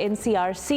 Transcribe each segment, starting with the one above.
NCRC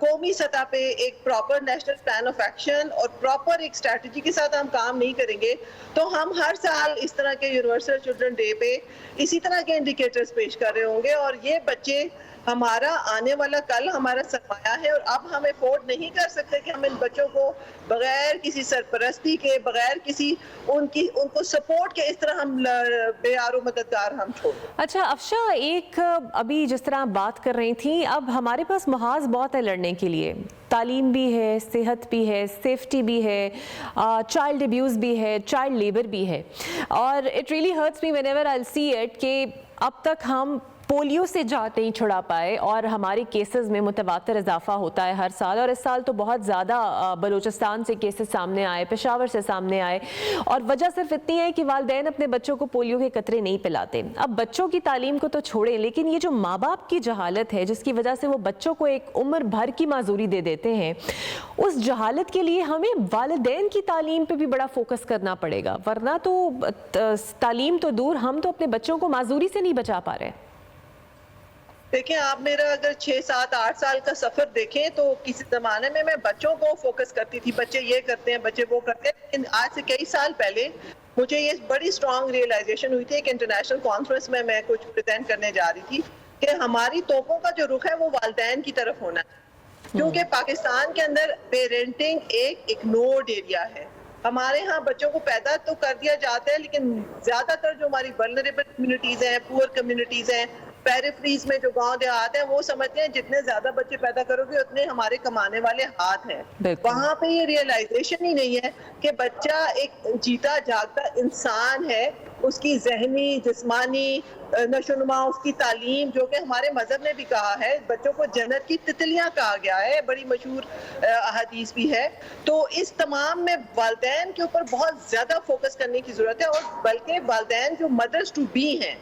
قومی سطح پہ ایک proper national plan of action اور پراپر ایک اسٹریٹجی کے ساتھ ہم کام نہیں کریں گے تو ہم ہر سال اس طرح کے یونیورسل چلڈرن ڈے پہ اسی طرح کے انڈیکیٹرز پیش کر رہے ہوں گے، اور یہ بچے ہمارا آنے والا کل ہمارا سرمایہ ہے، اور اب ہم افورڈ نہیں کر سکتے کہ ہم ان بچوں کو بغیر کسی سرپرستی کے، بغیر کسی ان کو سپورٹ کے اس طرح ہم بے آر و مددگار ہم چھوڑ دیں۔ اچھا افشا، ایک ابھی جس طرح بات کر رہی تھیں، اب ہمارے پاس محاذ بہت ہے لڑنے کے لیے، تعلیم بھی ہے، صحت بھی ہے، سیفٹی بھی ہے، چائلڈ ابیوز بھی ہے، چائلڈ لیبر بھی ہے، اور it really hurts me whenever I see it کہ اب تک ہم پولیو سے جات نہیں چھڑا پائے، اور ہمارے کیسز میں متواتر اضافہ ہوتا ہے ہر سال، اور اس سال تو بہت زیادہ بلوچستان سے کیسز سامنے آئے، پشاور سے سامنے آئے، اور وجہ صرف اتنی ہے کہ والدین اپنے بچوں کو پولیو کے قطرے نہیں پلاتے۔ اب بچوں کی تعلیم کو تو چھوڑیں، لیکن یہ جو ماں باپ کی جہالت ہے جس کی وجہ سے وہ بچوں کو ایک عمر بھر کی معذوری دے دیتے ہیں، اس جہالت کے لیے ہمیں والدین کی تعلیم پہ بھی بڑا فوکس کرنا پڑے گا، ورنہ تو تعلیم تو دور، ہم تو اپنے بچوں کو معذوری سے نہیں بچا پا رہے۔ دیکھیں، آپ میرا اگر 6 7 8 سال کا سفر دیکھیں تو کسی زمانے میں بچوں کو فوکس کرتی تھی، بچے یہ کرتے ہیں، بچے وہ کرتے ہیں، لیکن آج سے کئی سال پہلے مجھے یہ بڑی سٹرانگ ریئلائزیشن ہوئی تھی۔ ایک انٹرنیشنل کانفرنس میں کچھ پریزنٹ کرنے جا رہی تھی کہ ہماری توپوں کا جو رخ ہے وہ والدین کی طرف ہونا ہے، کیونکہ پاکستان کے اندر پیرنٹنگ ایک اگنورڈ ایریا ہے۔ ہمارے ہاں بچوں کو پیدا تو کر دیا جاتا ہے، لیکن زیادہ تر جو ہماری ولنریبل کمیونٹیز ہیں، پور کمیونٹیز ہیں، پیریفریز میں جو گاؤں دیہات ہیں، وہ سمجھتے ہیں جتنے زیادہ بچے پیدا کرو گے اتنے ہمارے کمانے والے ہاتھ ہیں۔ وہاں پہ یہ ریئلائزیشن ہی نہیں ہے کہ بچہ ایک جیتا جاگتا انسان ہے، اس کی ذہنی، جسمانی نشوونما، اس کی تعلیم، جو کہ ہمارے مذہب نے بھی کہا ہے، بچوں کو جنت کی تتلیاں کہا گیا ہے، بڑی مشہور حدیث بھی ہے۔ تو اس تمام میں والدین کے اوپر بہت زیادہ فوکس کرنے کی ضرورت ہے، اور بلکہ والدین جو مدرس ٹو بی ہیں،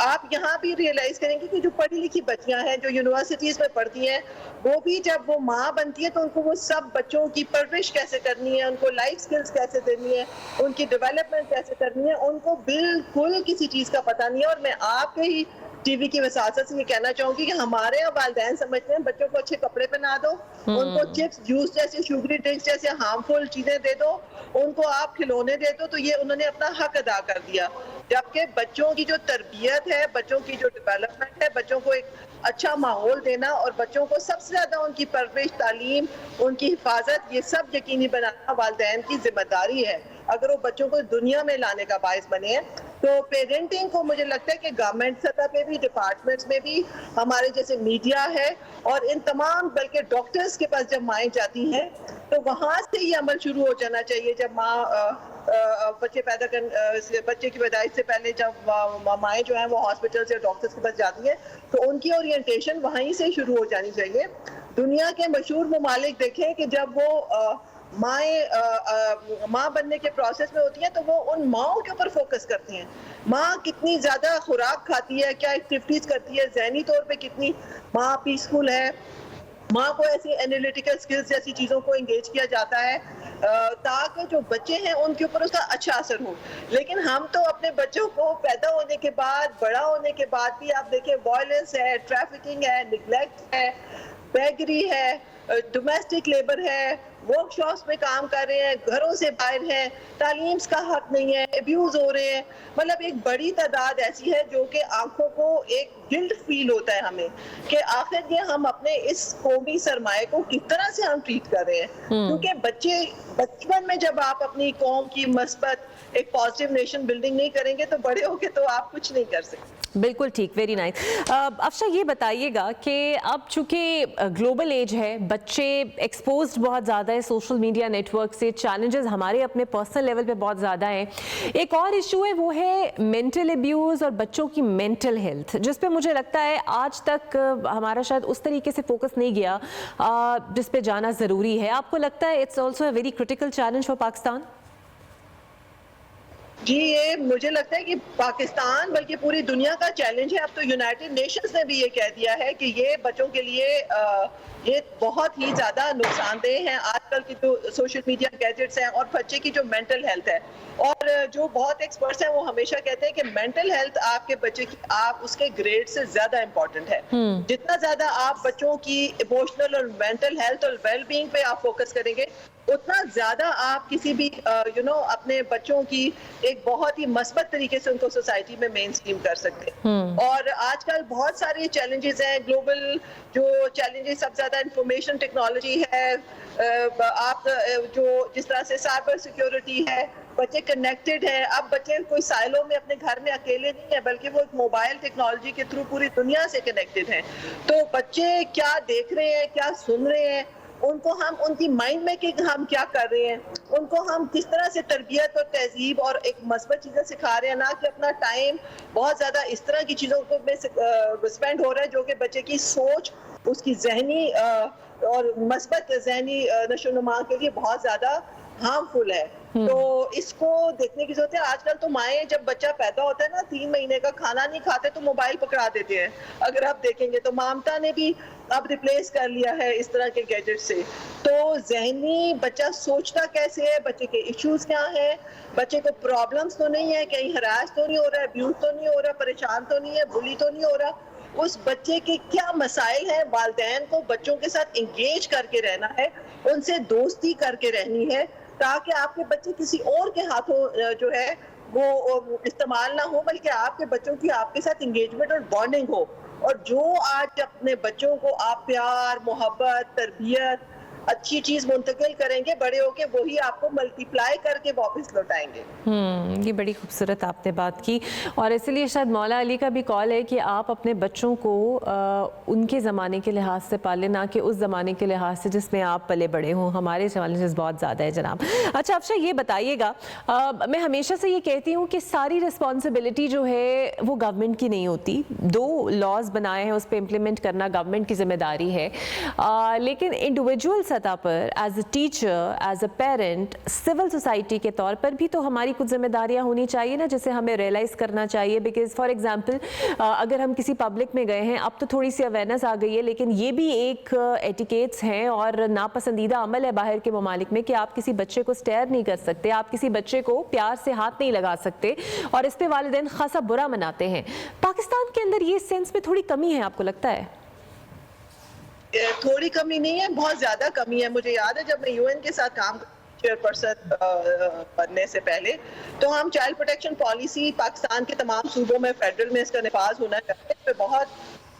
آپ یہاں بھی ریئلائز کریں گے کہ جو پڑھی لکھی بچیاں ہیں جو یونیورسٹیز میں پڑھتی ہیں، وہ بھی جب وہ ماں بنتی ہے تو ان کو وہ سب بچوں کی پرورش کیسے کرنی ہے، ان کو لائف سکلز کیسے دینی ہے، ان کی ڈیولپمنٹ کیسے کرنی ہے، ان کو بالکل کسی چیز کا پتہ نہیں ہے۔ اور میں آپ کے ہی ٹی وی کی وساطت سے یہ کہنا چاہوں گی کہ ہمارے یہاں والدین سمجھتے ہیں بچوں کو اچھے کپڑے پہنا دو، ان کو چپس، جوس جیسی شوگری ڈرنکس جیسے ہارمفل چیزیں دے دو، ان کو آپ کھلونے دے دو، تو یہ انہوں نے اپنا حق ادا کر دیا۔ جبکہ بچوں کی جو تربیت ہے، بچوں کی جو ڈیولپمنٹ ہے، بچوں کو ایک اچھا ماحول دینا، اور بچوں کو سب سے زیادہ ان کی پرورش، تعلیم، ان کی حفاظت، یہ سب یقینی بنانا والدین کی ذمہ داری ہے اگر وہ بچوں کو دنیا میں لانے کا باعث بنے ہیں۔ تو پیرنٹنگ کو مجھے لگتا ہے کہ گورنمنٹ سطح پہ بھی، ڈپارٹمنٹس میں بھی، ہمارے جیسے میڈیا ہے، اور ان تمام، بلکہ ڈاکٹرز کے پاس جب مائیں جاتی ہیں تو وہاں سے یہ عمل شروع ہو جانا چاہیے۔ جب ماں بچے پیدا بچے کی پیدائش سے پہلے جب مائیں جو ہیں وہ ہاسپٹل سے ڈاکٹرز کے پاس جاتی ہیں تو ان کی اورینٹیشن وہیں سے شروع ہو جانی چاہیے۔ دنیا کے مشہور ممالک دیکھیں کہ جب وہ ماں بننے کے پروسیس میں ہوتی ہیں تو وہ ان ماؤں کے اوپر فوکس کرتی ہیں، ماں کتنی زیادہ خوراک کھاتی ہے، کیا ایکٹیویٹیز کرتی ہے، ذہنی طور پہ کتنی ماں پیسفل ہے، ماں کو ایسی انالیٹیکل سکلز جیسی چیزوں کو انگیج کیا جاتا ہے تاکہ جو بچے ہیں ان کے اوپر اس کا اچھا اثر ہو۔ لیکن ہم تو اپنے بچوں کو پیدا ہونے کے بعد، بڑا ہونے کے بعد بھی آپ دیکھیں وائلنس ہے، ٹریفکنگ ہے، نیگلیکٹ ہے، بیگری ہے، ڈومیسٹک لیبر ہے، ورک شاپس میں کام کر رہے ہیں، گھروں سے باہر ہیں، تعلیم کا حق نہیں ہے، ابیوز ہو رہے ہیں، مطلب ایک بڑی تعداد ایسی ہے جو کہ آنکھوں کو ایک گلٹ فیل ہوتا ہے ہمیں کہ آخر یہ ہم اپنے اس قومی سرمایہ کو کس طرح سے ہم ٹریٹ کر رہے ہیں۔ کیونکہ بچپن میں جب آپ اپنی قوم کی مثبت ایک پازیٹیو نیشن بلڈنگ نہیں کریں گے تو بڑے ہو کے تو آپ کچھ نہیں کر سکتے۔ بالکل ٹھیک، ویری نائس۔ افشا یہ بتائیے گا کہ اب چونکہ گلوبل ایج ہے، بچے ایکسپوزڈ بہت زیادہ ہے سوشل میڈیا نیٹ ورک سے، چیلنجز ہمارے اپنے پرسنل لیول پہ بہت زیادہ ہیں۔ ایک اور ایشو ہے وہ ہے مینٹل ابیوز اور بچوں کی مینٹل ہیلتھ، جس پہ مجھے لگتا ہے آج تک ہمارا شاید اس طریقے سے فوکس نہیں گیا جس پہ جانا ضروری ہے۔ آپ کو لگتا ہے it's also a very critical challenge for Pakistan? جی یہ مجھے لگتا ہے کہ پاکستان بلکہ پوری دنیا کا چیلنج ہے. اب تو یونائٹڈ نیشنز نے بھی یہ کہہ دیا ہے کہ یہ بچوں کے لیے یہ بہت ہی زیادہ نقصان دہ ہیں. آج کل کی جو سوشل میڈیا گیجٹس ہیں اور بچے کی جو مینٹل ہیلتھ ہے, اور جو بہت ایکسپرٹس ہیں وہ ہمیشہ کہتے ہیں کہ مینٹل ہیلتھ آپ کے بچے کی آپ اس کے گریڈ سے زیادہ امپورٹنٹ ہے. جتنا زیادہ آپ بچوں کی ایموشنل اور مینٹل ہیلتھ اور ویل بینگ پہ آپ فوکس کریں گے, اتنا زیادہ آپ کسی بھی اپنے بچوں کی ایک بہت ہی مثبت طریقے سے ان کو سوسائٹی میں مین اسٹریم کر سکتے ہیں. اور آج کل بہت سارے چیلنجز ہیں گلوبل, جو چیلنجز سب سے زیادہ انفارمیشن ٹیکنالوجی ہے, آپ جو جس طرح سے سائبر سیکیورٹی ہے, بچے کنیکٹڈ ہیں. اب بچے کوئی سائلوں میں اپنے گھر میں اکیلے نہیں ہیں بلکہ وہ ایک موبائل ٹیکنالوجی کے تھرو پوری دنیا سے کنیکٹڈ ہیں. تو بچے کیا دیکھ رہے ہیں, کیا سن رہے ہیں, ان کو ہم ان کی مائنڈ میکنگ ہم کیا کر رہے ہیں, ان کو ہم کس طرح سے تربیت اور تہذیب اور ایک مثبت چیزیں سکھا رہے ہیں, نہ کہ اپنا ٹائم بہت زیادہ اس طرح کی چیزوں کو اسپینڈ ہو رہا ہے جو کہ بچے کی سوچ, اس کی ذہنی اور مثبت ذہنی نشو و نما کے لیے بہت زیادہ ہارمفل ہے. تو اس کو دیکھنے کی ضرورت ہے. آج کل تو مائیں جب بچہ پیدا ہوتا ہے نا 3 مہینے کا کھانا نہیں کھاتے تو موبائل پکڑا دیتے ہیں. اگر آپ دیکھیں گے تو مامتا نے بھی اب ریپلیس کر لیا ہے اس طرح کے گیجٹ سے. تو ذہنی بچہ سوچتا کیسے ہے, بچے کے ایشوز کیا ہیں, بچے کو پرابلمز تو نہیں ہے, کہیں ہراس تو نہیں ہو رہا ہے, ابیوز تو نہیں ہو رہا, پریشان تو نہیں ہے, بلی تو نہیں ہو رہا, اس بچے کے کیا مسائل ہیں. والدین کو بچوں کے ساتھ انگیج کر کے رہنا ہے, ان سے دوستی کر کے رہنی ہے, تاکہ آپ کے بچے کسی اور کے ہاتھوں جو ہے وہ استعمال نہ ہو, بلکہ آپ کے بچوں کی آپ کے ساتھ انگیجمنٹ اور بانڈنگ ہو. اور جو آج اپنے بچوں کو آپ پیار, محبت, تربیت, اچھی چیز منتقل کریں گے, بڑے ہو کے وہی آپ کو ملٹی پلائی کر کے واپس لوٹائیں گے. یہ بڑی خوبصورت آپ نے بات کی, اور اسی لیے شاید مولا علی کا بھی کال ہے کہ آپ اپنے بچوں کو ان کے زمانے کے لحاظ سے پالیں, نہ کہ اس زمانے کے لحاظ سے جس میں آپ پلے بڑے ہوں. ہمارے چیلنجز بہت زیادہ ہے جناب. اچھا افشا یہ بتائیے گا, میں ہمیشہ سے یہ کہتی ہوں کہ ساری رسپانسبلٹی جو ہے وہ گورنمنٹ کی نہیں ہوتی. 2 لاز بنائے ہیں, اس پہ امپلیمنٹ کرنا گورنمنٹ کی ذمہ داری ہے, لیکن انڈیویجول سطح پر as a teacher, as a parent, civil society کے طور پر بھی تو ہماری کچھ ذمہ داریاں ہونی چاہیے نا, جسے ہمیں ریئلائز کرنا چاہیے. بیکاز فار ایگزامپل اگر ہم کسی پبلک میں گئے ہیں, اب تو تھوڑی سی اویئرنیس آ گئی ہے, لیکن یہ بھی ایک ایٹیکیٹس ہیں اور ناپسندیدہ عمل ہے باہر کے ممالک میں کہ آپ کسی بچے کو اسٹیئر نہیں کر سکتے, آپ کسی بچے کو پیار سے ہاتھ نہیں لگا سکتے, اور اس پہ والدین خاصا برا مناتے ہیں. پاکستان کے اندر یہ سینس میں تھوڑی کمی ہے, آپ کو لگتا ہے؟ تھوڑی کمی نہیں ہے, بہت زیادہ کمی ہے. مجھے یاد ہے جب میں UN کے ساتھ کام چیئر پرسن بننے سے پہلے, تو ہم چائلڈ پروٹیکشن پالیسی پاکستان کے تمام صوبوں میں فیڈرل میں اس کا نفاذ ہونا چاہیے, اس پہ بہت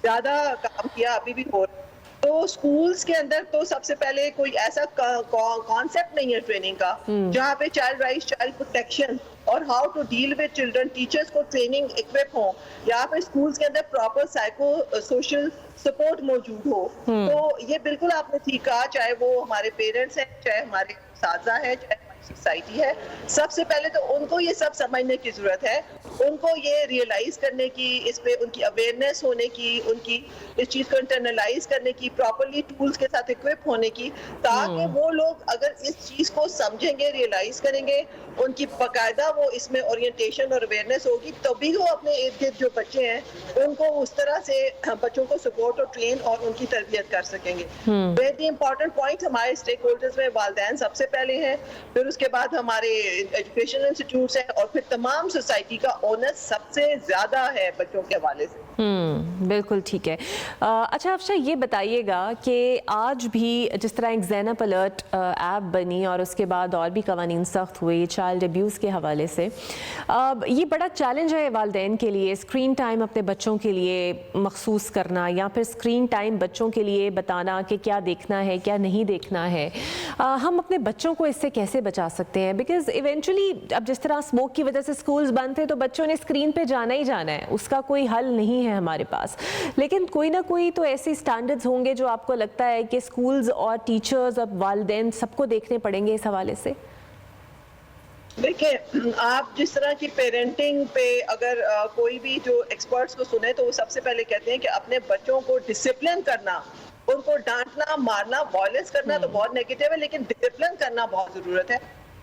زیادہ کام کیا, ابھی بھی ہو رہا ہے. تو سکولز کے اندر تو سب سے پہلے کوئی ایسا کانسیپٹ نہیں ہے ٹریننگ کا جہاں پہ چائلڈ رائٹس, چائلڈ پروٹیکشن اور how to deal with children, teachers کو ٹریننگ اکوپ ہوں, یا پھر اسکولز کے اندر پراپر سائیکو سوشل سپورٹ موجود ہو. تو یہ بالکل آپ نے ٹھیک کہا, چاہے وہ ہمارے پیرنٹس ہیں, چاہے ہمارے اساتذہ ہیں, چاہے ہماری سوسائٹی ہے, سب سے پہلے تو ان کو یہ سب سمجھنے کی ضرورت ہے, ان کو یہ ریئلائز کرنے کی, اس پہ ان کی اویئرنیس ہونے کی, ان کی اس چیز کو انٹرنلائز کرنے کی, پراپرلی ٹولز کے ساتھ اکوپ ہونے کی, تاکہ وہ لوگ اگر اس چیز کو سمجھیں گے, ریئلائز کریں گے, ان کی باقاعدہ وہ اس میں اورینٹیشن اور اویئرنیس ہوگی, تبھی وہ اپنے ارد گرد جو بچے ہیں ان کو اس طرح سے بچوں کو سپورٹ اور ٹرین اور ان کی تربیت کر سکیں گے. ویری امپورٹنٹ پوائنٹ, ہمارے اسٹیک ہولڈرز میں والدین سب سے پہلے ہیں, پھر اس کے بعد ہمارے ایجوکیشن انسٹیٹیوٹس ہیں, اور پھر تمام سوسائٹی کا اونر سب سے زیادہ ہے بچوں کے حوالے سے. بالکل ٹھیک ہے. اچھا افشا یہ بتائیے گا کہ آج بھی جس طرح ایک زینب الرٹ ایپ بنی اور اس کے بعد اور بھی قوانین سخت ہوئی چائلڈ ابیوز کے حوالے سے, یہ بڑا چیلنج ہے والدین کے لیے اسکرین ٹائم اپنے بچوں کے لیے مخصوص کرنا, یا پھر اسکرین ٹائم بچوں کے لیے بتانا کہ کیا دیکھنا ہے کیا نہیں دیکھنا ہے. ہم اپنے بچوں کو اس سے کیسے بچا سکتے ہیں؟ بیکاز ایونچولی اب جس طرح اسموک کی وجہ سے اسکولز بند تھے تو بچوں نے اسکرین پہ جانا ہی جانا ہے, اس کا کوئی حل نہیں ہے ہمارے پاس, لیکن کوئی نہ کوئی تو ایسے اسٹینڈرڈز ہوں گے جو آپ کو لگتا ہے کہ اسکولز اور ٹیچرز اور والدین سب کو دیکھنے پڑیں گے اس حوالے سے. دیکھیں, آپ جس طرح کی پیرنٹنگ پہ اگر کوئی بھی جو ایکسپرٹس کو سنیں تو وہ سب سے پہلے کہتے ہیں کہ اپنے بچوں کو ڈسپلن کرنا, ان کو ڈانٹنا, مارنا, وائلنس کرنا تو بہت نیگیٹو ہے, لیکن ڈسپلن کرنا بہت ضرورت ہے.